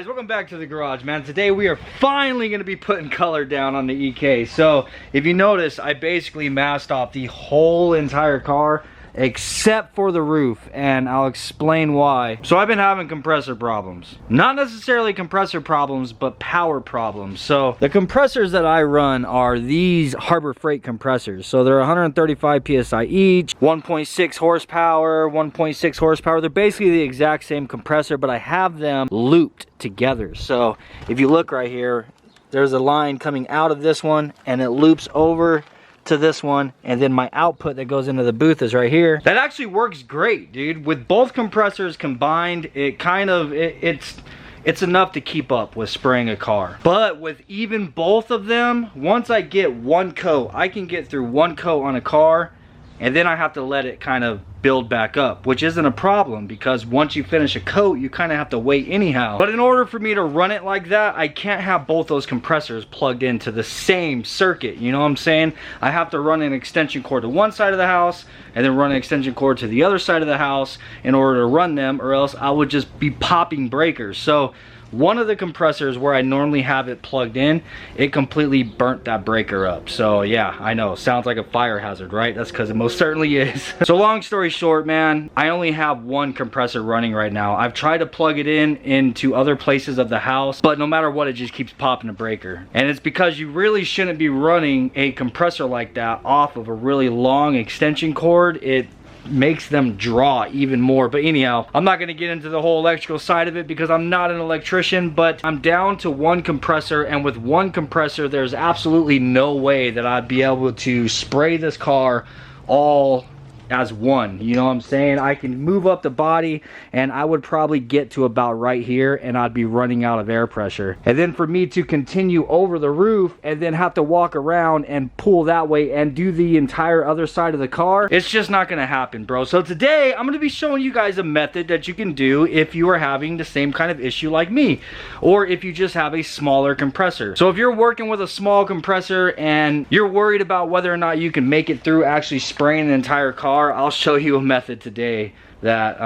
guys, welcome back to the garage, man. Today we are finally going to be putting color down on the EK. So if you notice, I basically masked off the whole entire car except for the roof, and I'll explain why. So I've been having compressor problems. Not necessarily compressor problems, but power problems. So the compressors that I run are these Harbor Freight compressors. So they're 135 psi each, 1.6 horsepower, 1.6 horsepower. They're basically the exact same compressor, but I have them looped together. So if you look right here, there's a line coming out of this one and it loops over to this one, and then my output that goes into the booth is right here. That actually works great, dude. With both compressors combined, it's enough to keep up with spraying a car. But with even both of them, once I get one coat, I can get through one coat on a car, and then I have to let it kind of build back up, which isn't a problem because once you finish a coat, you kind of have to wait anyhow. But in order for me to run it like that, I can't have both those compressors plugged into the same circuit, you know what I'm saying? I have to run an extension cord to one side of the house and then run an extension cord to the other side of the house in order to run them, or else I would just be popping breakers. So one of the compressors where I normally have it plugged in, it completely burnt that breaker up. So yeah, I know, sounds like a fire hazard, right? That's because it most certainly is. So long story short, man, I only have one compressor running right now. I've tried to plug it into other places of the house, but no matter what, it just keeps popping a breaker. And it's because you really shouldn't be running a compressor like that off of a really long extension cord. It makes them draw even more. But anyhow, I'm not going to get into the whole electrical side of it because I'm not an electrician, but I'm down to one compressor, and with one compressor there's absolutely no way that I'd be able to spray this car all as one, you know what I'm saying? I can move up the body and I would probably get to about right here and I'd be running out of air pressure. And then for me to continue over the roof and then have to walk around and pull that way and do the entire other side of the car, it's just not gonna happen, bro. So today I'm gonna be showing you guys a method that you can do if you are having the same kind of issue like me, or if you just have a smaller compressor. So if you're working with a small compressor and you're worried about whether or not you can make it through actually spraying an entire car, I'll show you a method today that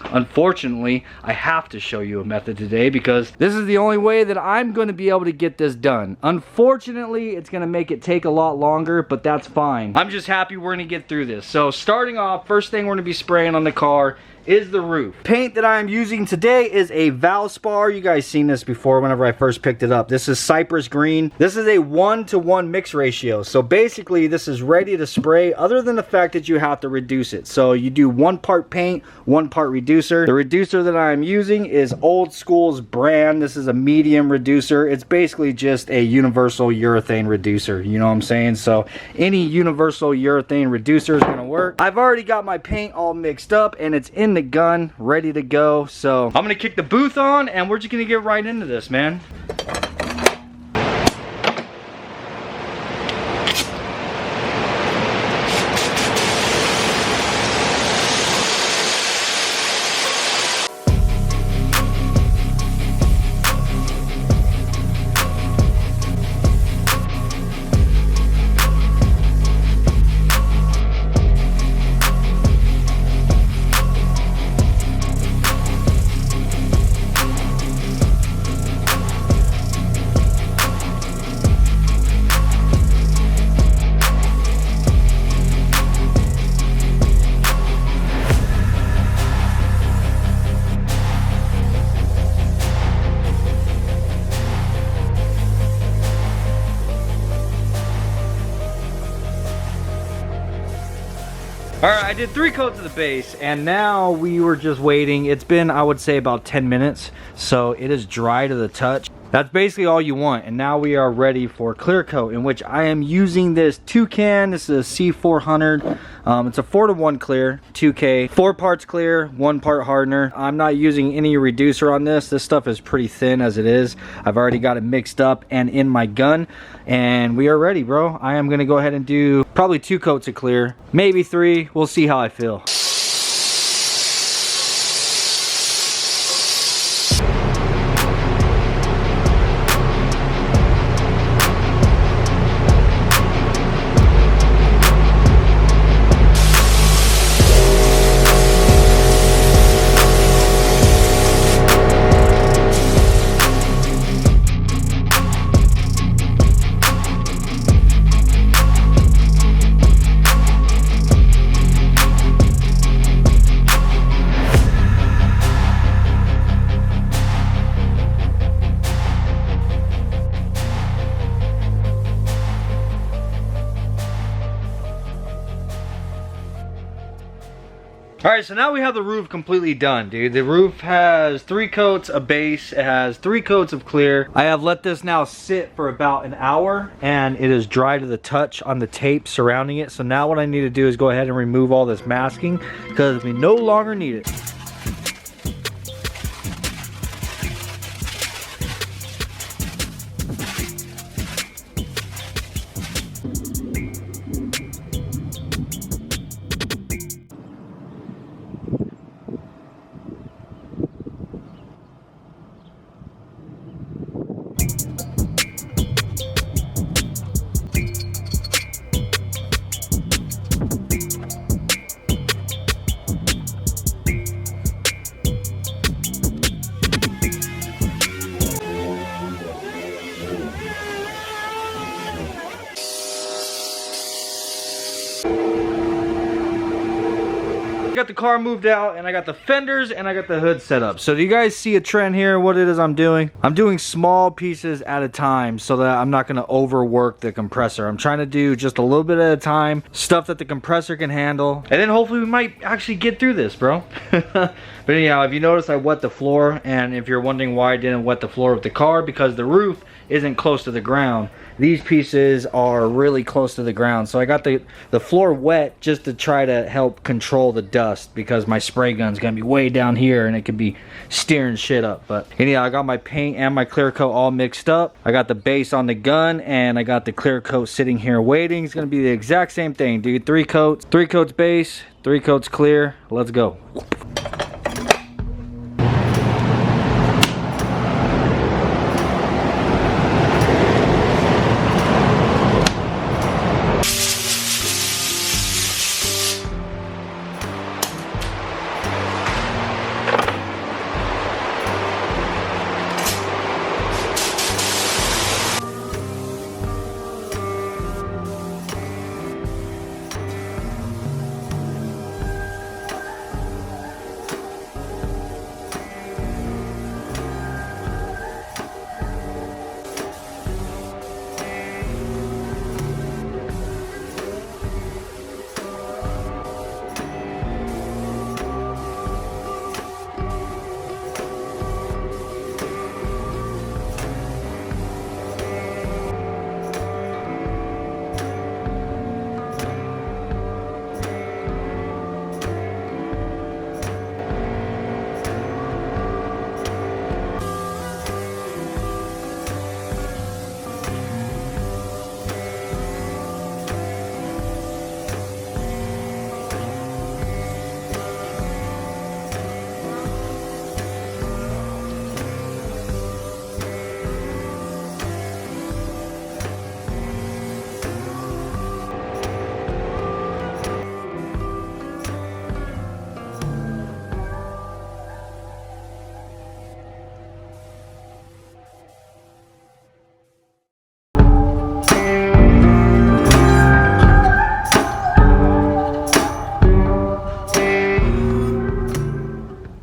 unfortunately I have to show you a method today because this is the only way that I'm going to be able to get this done. Unfortunately, it's going to make it take a lot longer, but that's fine. I'm just happy we're going to get through this. So starting off, first thing we're going to be spraying on the car is the roof. Paint that I'm using today is a Valspar. You guys seen this before whenever I first picked it up. This is Cypress Green. This is a 1-to-1 mix ratio. So basically this is ready to spray other than the fact that you have to reduce it. So you do 1 part paint, 1 part reducer. The reducer that I'm using is Old School's brand. This is a medium reducer. It's basically just a universal urethane reducer. You know what I'm saying? So any universal urethane reducer is gonna work. I've already got my paint all mixed up and it's in the gun ready to go. So I'm gonna kick the booth on and we're just gonna get right into this, man. Alright, I did 3 coats of the base and now we were just waiting. It's been, I would say, about 10 minutes. So it is dry to the touch. That's basically all you want. And now we are ready for clear coat, in which I am using this Toucan. This is a C400. It's a 4-to-1 clear, 2K, 4 parts clear, 1 part hardener. I'm not using any reducer on this. This stuff is pretty thin as it is. I've already got it mixed up and in my gun, and we are ready, bro. I am gonna go ahead and do probably 2 coats of clear, maybe 3. We'll see how I feel. All right, so now we have the roof completely done, dude. The roof has 3 coats of base. It has 3 coats of clear. I have let this now sit for about an hour, and it is dry to the touch on the tape surrounding it. So now what I need to do is go ahead and remove all this masking because we no longer need it. I got the car moved out, and I got the fenders, and I got the hood set up. So do you guys see a trend here? What it is I'm doing? I'm doing small pieces at a time so that I'm not gonna overwork the compressor. I'm trying to do just a little bit at a time, stuff that the compressor can handle, and then hopefully we might actually get through this, bro. But anyhow, if you notice, I wet the floor, and if you're wondering why I didn't wet the floor of the car, because the roof isn't close to the ground. These pieces are really close to the ground, so I got the floor wet just to try to help control the dust, because my spray gun's gonna be way down here and it could be steering shit up. But anyhow, I got my paint and my clear coat all mixed up. I got the base on the gun, and I got the clear coat sitting here waiting. It's gonna be the exact same thing, dude. 3 coats base, 3 coats clear. Let's go.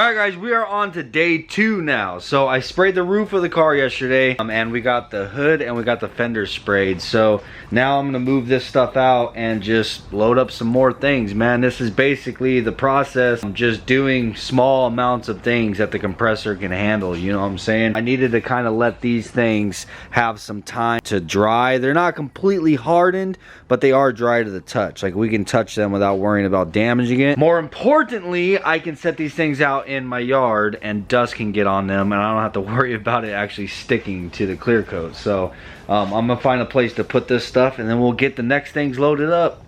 Alright guys, we are on to day 2 now. So I sprayed the roof of the car yesterday, and we got the hood and we got the fenders sprayed. So now I'm gonna move this stuff out and just load up some more things, man. This is basically the process. I'm just doing small amounts of things that the compressor can handle, you know what I'm saying? I needed to kind of let these things have some time to dry. They're not completely hardened, but they are dry to the touch. Like, we can touch them without worrying about damaging it. More importantly, I can set these things out in my yard and dust can get on them, and I don't have to worry about it actually sticking to the clear coat. So I'm gonna find a place to put this stuff, and then we'll get the next things loaded up.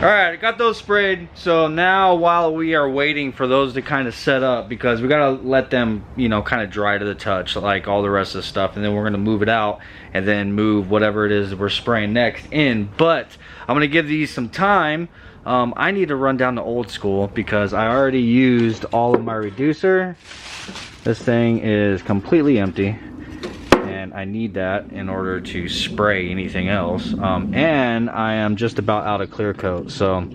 All right, I got those sprayed. So now while we are waiting for those to kind of set up, because we gotta let them, you know, kind of dry to the touch like all the rest of the stuff, and then we're gonna move it out and then move whatever it is we're spraying next in. But I'm gonna give these some time. I need to run down to Old School because I already used all of my reducer. This thing is completely empty, and I need that in order to spray anything else. And I am just about out of clear coat, so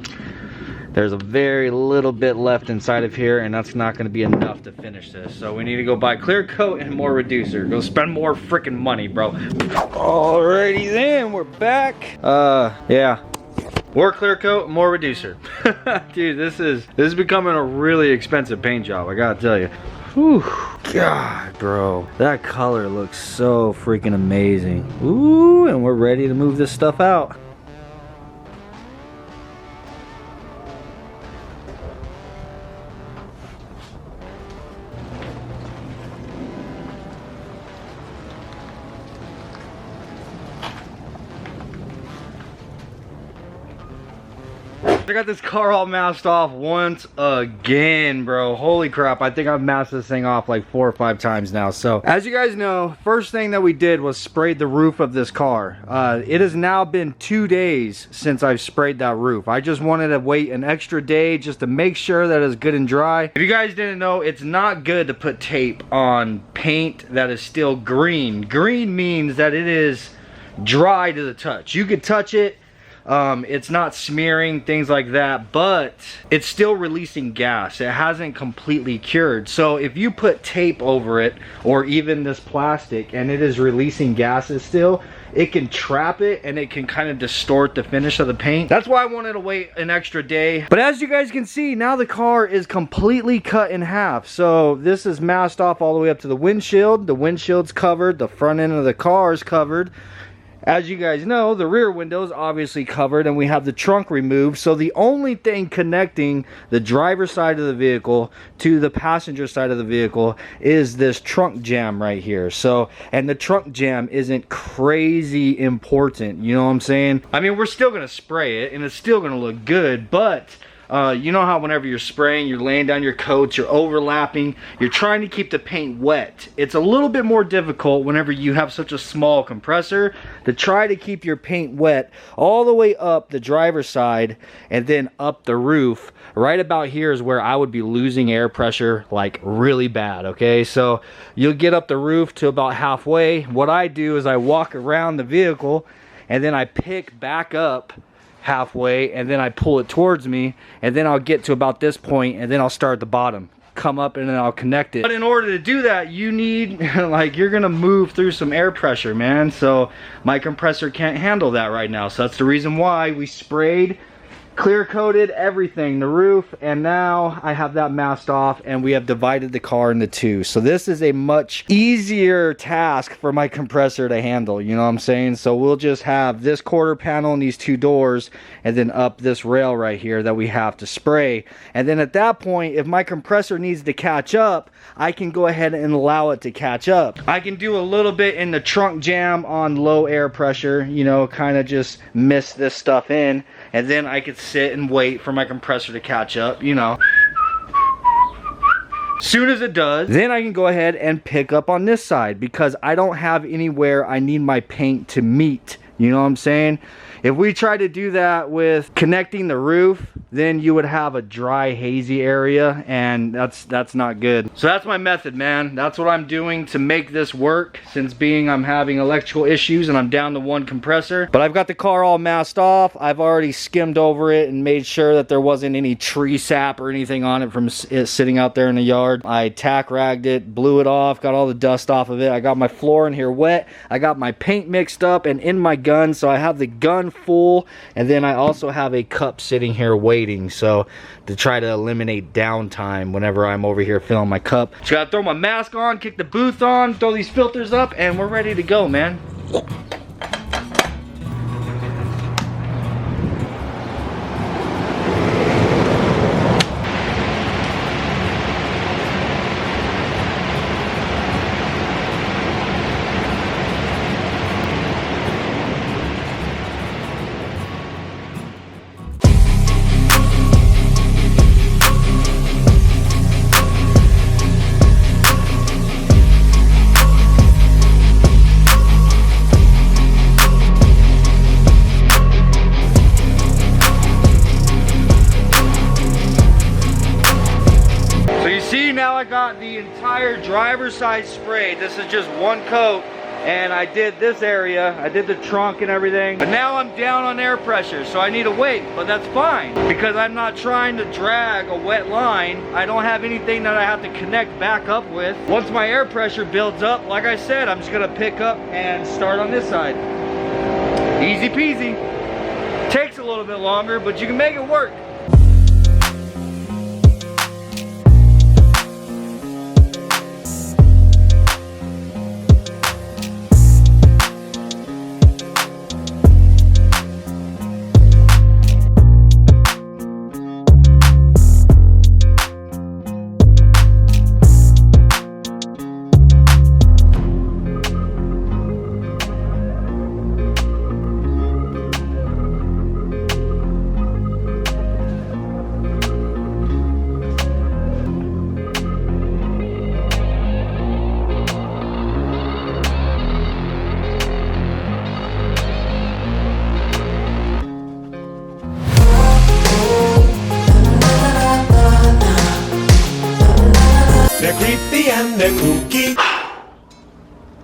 there's a very little bit left inside of here, and that's not going to be enough to finish this. So we need to go buy clear coat and more reducer. Go spend more freaking money, bro. Alrighty then, we're back. Yeah. More clear coat, more reducer. Dude, this is becoming a really expensive paint job, I gotta tell you. Whew, God, bro. That color looks so freaking amazing. Ooh, and we're ready to move this stuff out. I got this car all masked off once again, bro. Holy crap, I think I've masked this thing off like 4 or 5 times now. So as you guys know, first thing that we did was sprayed the roof of this car. It has now been 2 days since I've sprayed that roof. I just wanted to wait an extra day just to make sure that it's good and dry. If you guys didn't know, it's not good to put tape on paint that is still green. Green means that it is dry to the touch. You could touch it. It's not smearing, things like that, but it's still releasing gas. It hasn't completely cured. So if you put tape over it, or even this plastic, and it is releasing gases still, it can trap it and it can kind of distort the finish of the paint. That's why I wanted to wait an extra day. But as you guys can see, now the car is completely cut in half. So this is masked off all the way up to the windshield. The windshield's covered, the front end of the car is covered. As you guys know, the rear window is obviously covered, and we have the trunk removed. So the only thing connecting the driver's side of the vehicle to the passenger side of the vehicle is this trunk jamb right here. So, and the trunk jamb isn't crazy important, you know what I'm saying? I mean, we're still gonna spray it and it's still gonna look good, but you know how whenever you're spraying, you're laying down your coats, you're overlapping, you're trying to keep the paint wet. It's a little bit more difficult whenever you have such a small compressor to try to keep your paint wet all the way up the driver's side and then up the roof. Right about here is where I would be losing air pressure like really bad, okay? So you'll get up the roof to about halfway. What I do is I walk around the vehicle and then I pick back up halfway, and then I pull it towards me, and then I'll get to about this point, and then I'll start at the bottom, come up, and then I'll connect it. But in order to do that, you need, like, you're gonna move through some air pressure, man. So my compressor can't handle that right now. So that's the reason why we sprayed, clear coated everything, the roof, and now I have that masked off, and we have divided the car into two. So this is a much easier task for my compressor to handle, you know what I'm saying? So we'll just have this quarter panel and these two doors, and then up this rail right here that we have to spray. And then at that point, if my compressor needs to catch up, I can go ahead and allow it to catch up. I can do a little bit in the trunk jamb on low air pressure, you know, kind of just mist this stuff in, and then I could sit and wait for my compressor to catch up, you know. Soon as it does, then I can go ahead and pick up on this side, because I don't have anywhere I need my paint to meet, you know what I'm saying? If we try to do that with connecting the roof, then you would have a dry, hazy area, and that's not good. So that's my method, man. That's what I'm doing to make this work, since being I'm having electrical issues and I'm down to one compressor. But I've got the car all masked off. I've already skimmed over it and made sure that there wasn't any tree sap or anything on it from it sitting out there in the yard. I tack ragged it, blew it off, got all the dust off of it. I got my floor in here wet. I got my paint mixed up and in my gun, so I have the gun full, and then I also have a cup sitting here waiting, so to try to eliminate downtime whenever I'm over here filling my cup. Just gotta throw my mask on, kick the booth on, throw these filters up, and we're ready to go, man. entire driver's side spray. This is just one coat. And I did this area, I did the trunk and everything. But now I'm down on air pressure, so I need to wait. But that's fine, because I'm not trying to drag a wet line. I don't have anything that I have to connect back up with. Once my air pressure builds up, like I said, I'm just gonna pick up and start on this side. Easy peasy. Takes a little bit longer, but you can make it work.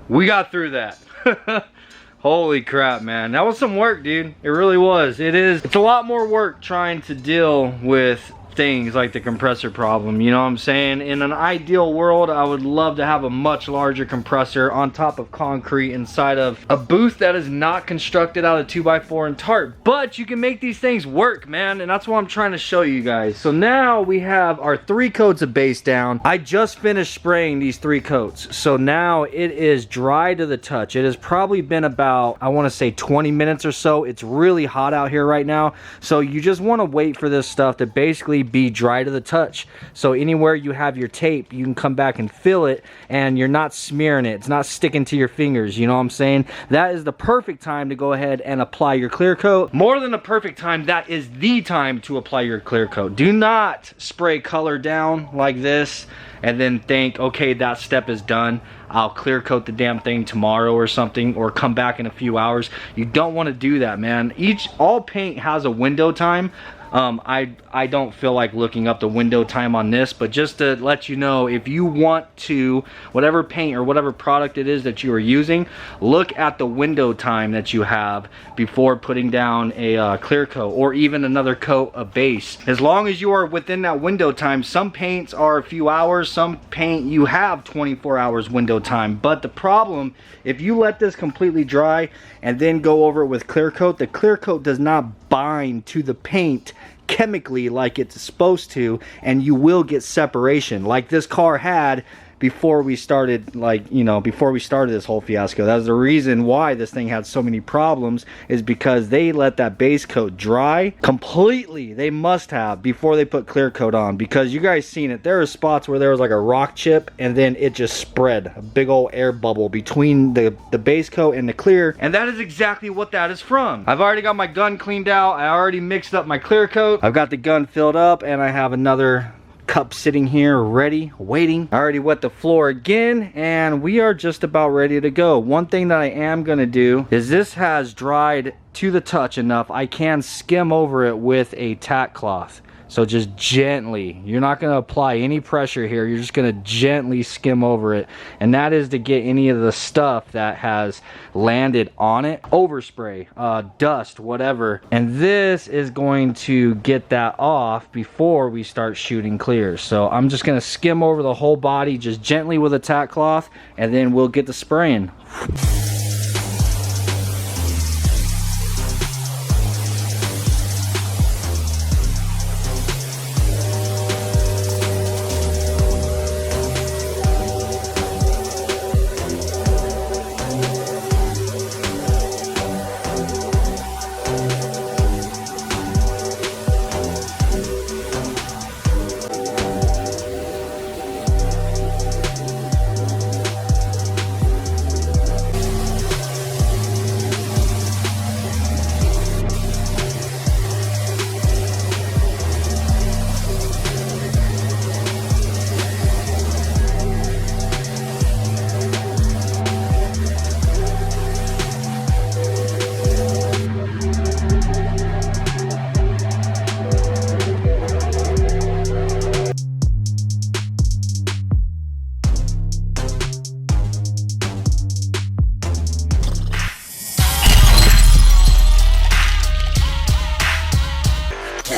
We got through that. Holy crap, man. That was some work, dude. It really was. It's a lot more work trying to deal with things like the compressor problem, you know what I'm saying? In an ideal world, I would love to have a much larger compressor on top of concrete inside of a booth that is not constructed out of 2x4 and tarp. But you can make these things work, man, and that's what I'm trying to show you guys. So now we have our 3 coats of base down. I just finished spraying these 3 coats, so now it is dry to the touch. It has probably been about, I want to say 20 minutes or so. It's really hot out here right now, so you just want to wait for this stuff to basically be dry to the touch. So anywhere you have your tape, you can come back and fill it, and you're not smearing it. It's not sticking to your fingers, you know what I'm saying? That is the perfect time to go ahead and apply your clear coat. More than the perfect time, that is the time to apply your clear coat. Do not spray color down like this and then think, okay, that step is done, I'll clear coat the damn thing tomorrow or something, or come back in a few hours. You don't want to do that, man. All paint has a window time. I don't feel like looking up the window time on this, but just to let you know, if you want to, whatever paint or whatever product it is that you are using, look at the window time that you have before putting down a clear coat or even another coat of base. As long as you are within that window time, some paints are a few hours, some paint you have 24 hours window time. But the problem, if you let this completely dry and then go over it with clear coat, the clear coat does not bind to the paint chemically like it's supposed to, and you will get separation like this car had before we started, before we started this whole fiasco. That's the reason why this thing had so many problems, is because they let that base coat dry completely. They must have, before they put clear coat on, because you guys seen it. There are spots where there was like a rock chip and then it just spread a big old air bubble between the base coat and the clear, and that is exactly what that is from. I've already got my gun cleaned out. I already mixed up my clear coat. I've got the gun filled up, and I have another cup sitting here ready, waiting. I already wet the floor again, and we are just about ready to go. One thing that I am gonna do is, this has dried to the touch enough, I can skim over it with a tack cloth. So just gently, you're not going to apply any pressure here, you're just going to gently skim over it, and that is to get any of the stuff that has landed on it, overspray, dust, whatever, and this is going to get that off before we start shooting clear. So I'm just going to skim over the whole body just gently with a tack cloth, and then we'll get the spraying.